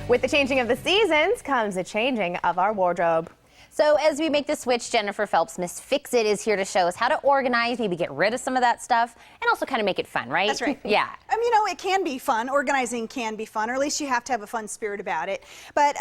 With the changing of the seasons comes a changing of our wardrobe. So as we make the switch, Jennifer Phelps, Miss Fix-It, is here to show us how to organize, maybe get rid of some of that stuff, and also kind of make it fun, right? That's right. Yeah. You know, it can be fun. Organizing can be fun, or at least you have to have a fun spirit about it. But,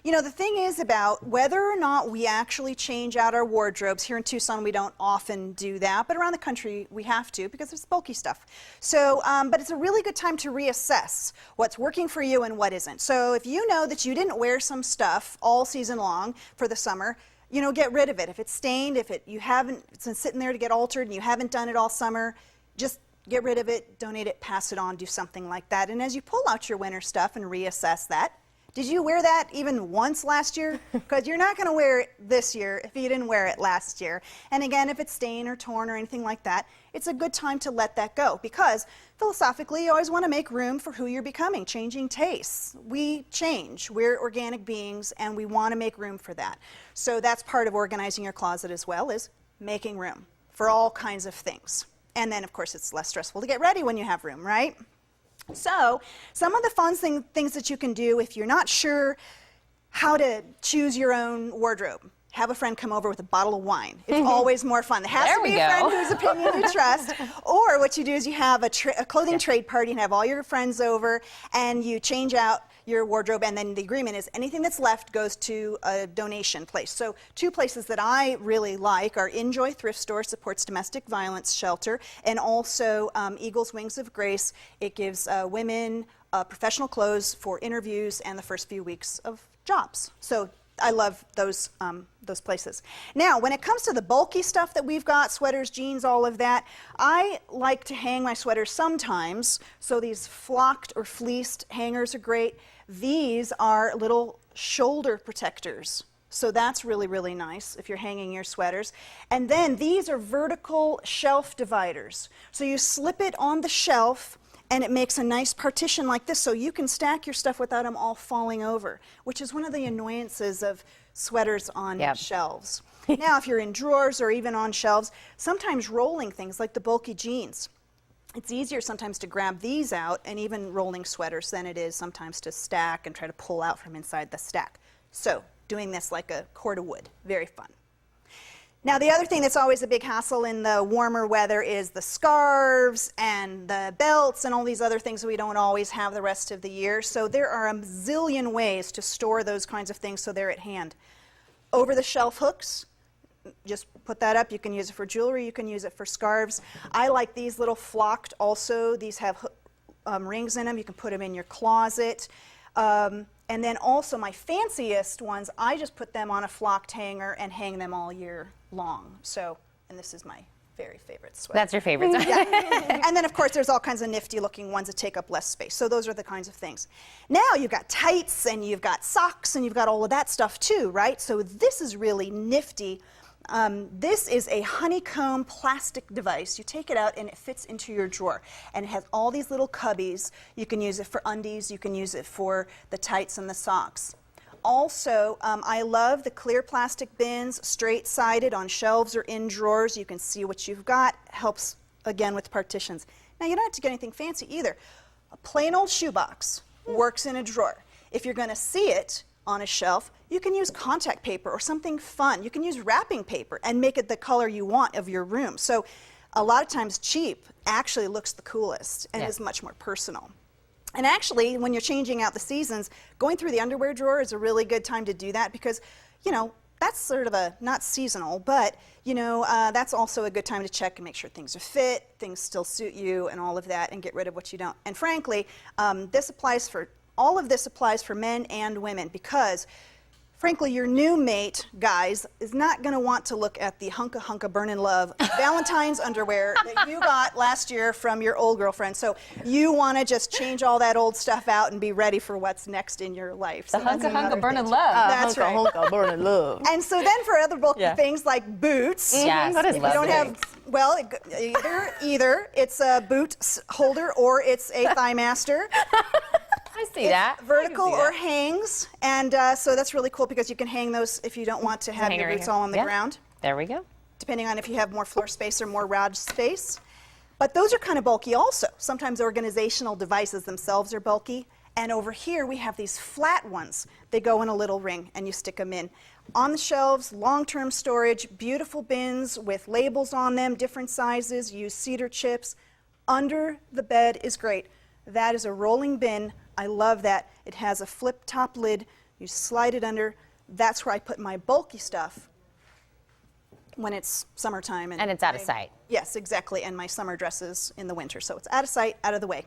you know, the thing is about whether or not we actually change out our wardrobes. Here in Tucson, we don't often do that, but around the country, we have to because it's bulky stuff. So, but it's a really good time to reassess what's working for you and what isn't. So if you know that you didn't wear some stuff all season long for the summer, you know, get rid of it. If it's stained, if you haven't, it's been sitting there to get altered and you haven't done it all summer, just get rid of it, donate it, pass it on, do something like that. And as you pull out your winter stuff and reassess that, did you wear that even once last year? Because you're not going to wear it this year if you didn't wear it last year. And again, if it's stained or torn or anything like that, it's a good time to let that go because philosophically, you always want to make room for who you're becoming, changing tastes. We change. We're organic beings and we want to make room for that. So that's part of organizing your closet as well, is making room for all kinds of things. And then, of course, it's less stressful to get ready when you have room, right? So some of the fun things that you can do if you're not sure how to choose your own wardrobe. Have a friend come over with a bottle of wine. It's always more fun. There has to be a friend whose opinion you trust. Or what you do is you have a clothing trade party and have all your friends over and you change out your wardrobe, and then the agreement is anything that's left goes to a donation place. So two places that I really like are Enjoy Thrift Store, supports domestic violence shelter, and also Eagle's Wings of Grace. It gives women professional clothes for interviews and the first few weeks of jobs. So I love those places. Now, when it comes to the bulky stuff that we've got, sweaters, jeans, all of that, I like to hang my sweaters sometimes. So these flocked or fleeced hangers are great. These are little shoulder protectors. So that's really, really nice if you're hanging your sweaters. And then these are vertical shelf dividers. So you slip it on the shelf and it makes a nice partition like this so you can stack your stuff without them all falling over, which is one of the annoyances of sweaters on shelves. Now, if you're in drawers or even on shelves, sometimes rolling things like the bulky jeans, it's easier sometimes to grab these out and even rolling sweaters than it is sometimes to stack and try to pull out from inside the stack. So doing this like a cord of wood, very fun. Now, the other thing that's always a big hassle in the warmer weather is the scarves and the belts and all these other things that we don't always have the rest of the year. So there are a zillion ways to store those kinds of things so they're at hand. Over the shelf hooks, just put that up. You can use it for jewelry. You can use it for scarves. I like these little flocked also. These have rings in them. You can put them in your closet. And then also my fanciest ones, I just put them on a flocked hanger and hang them all year long. So, and this is my very favorite sweater. That's your favorite sweater. Yeah. And then, of course, there's all kinds of nifty looking ones that take up less space. So those are the kinds of things. Now you've got tights and you've got socks and you've got all of that stuff too, right? So this is really nifty. This is a honeycomb plastic device. You take it out and it fits into your drawer. And it has all these little cubbies. You can use it for undies. You can use it for the tights and the socks. Also, I love the clear plastic bins, straight-sided on shelves or in drawers. You can see what you've got. Helps, again, with partitions. Now, you don't have to get anything fancy either. A plain old shoebox works in a drawer. If you're going to see it on a shelf, you can use contact paper or something fun. You can use wrapping paper and make it the color you want of your room. So a lot of times cheap actually looks the coolest and is much more personal. And actually, when you're changing out the seasons, going through the underwear drawer is a really good time to do that because, you know, that's sort of a, not seasonal, but, you know, that's also a good time to check and make sure things are fit, things still suit you and all of that, and get rid of what you don't. And frankly, all of this applies for men and women because, frankly, your new mate, guys, is not going to want to look at the hunka burnin' love Valentine's underwear that you got last year from your old girlfriend. So you want to just change all that old stuff out and be ready for what's next in your life. So the hunka burnin' love. That's right. Hunka burnin' love. And so then for other bulky things like boots, yes, what is if you don't have, well, either it's a boot holder or it's a thigh master. I see that. Vertical or hangs, and so that's really cool because you can hang those if you don't want to have your boots all on the ground. There we go. Depending on if you have more floor space or more rod space. But those are kind of bulky also. Sometimes organizational devices themselves are bulky, And over here we have these flat ones. They go in a little ring and you stick them in. On the shelves, long-term storage, beautiful bins with labels on them, different sizes, use cedar chips. Under the bed is great. That is a rolling bin. I love that. It has a flip top lid. You slide it under. That's where I put my bulky stuff when it's summertime. And it's out of sight. Yes, exactly. And my summer dresses in the winter. So it's out of sight, out of the way.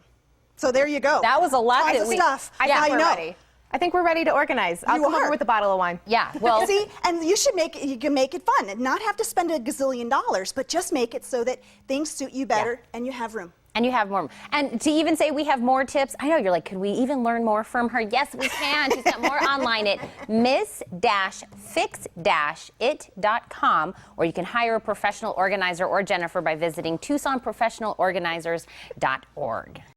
So there you go. That was a lot Tons that of we- stuff. I think I we're know. ready. I think we're ready to organize. I'll You come over are. with a bottle of wine. Yeah, well, See, and you should make it, you can make it fun and not have to spend a gazillion dollars, but just make it so that things suit you better and you have room. and you have more. And to even say we have more tips, I know you're like, could we even learn more from her? Yes, we can. She's got more online at miss-fix-it.com, or you can hire a professional organizer or Jennifer by visiting TucsonProfessionalOrganizers.org.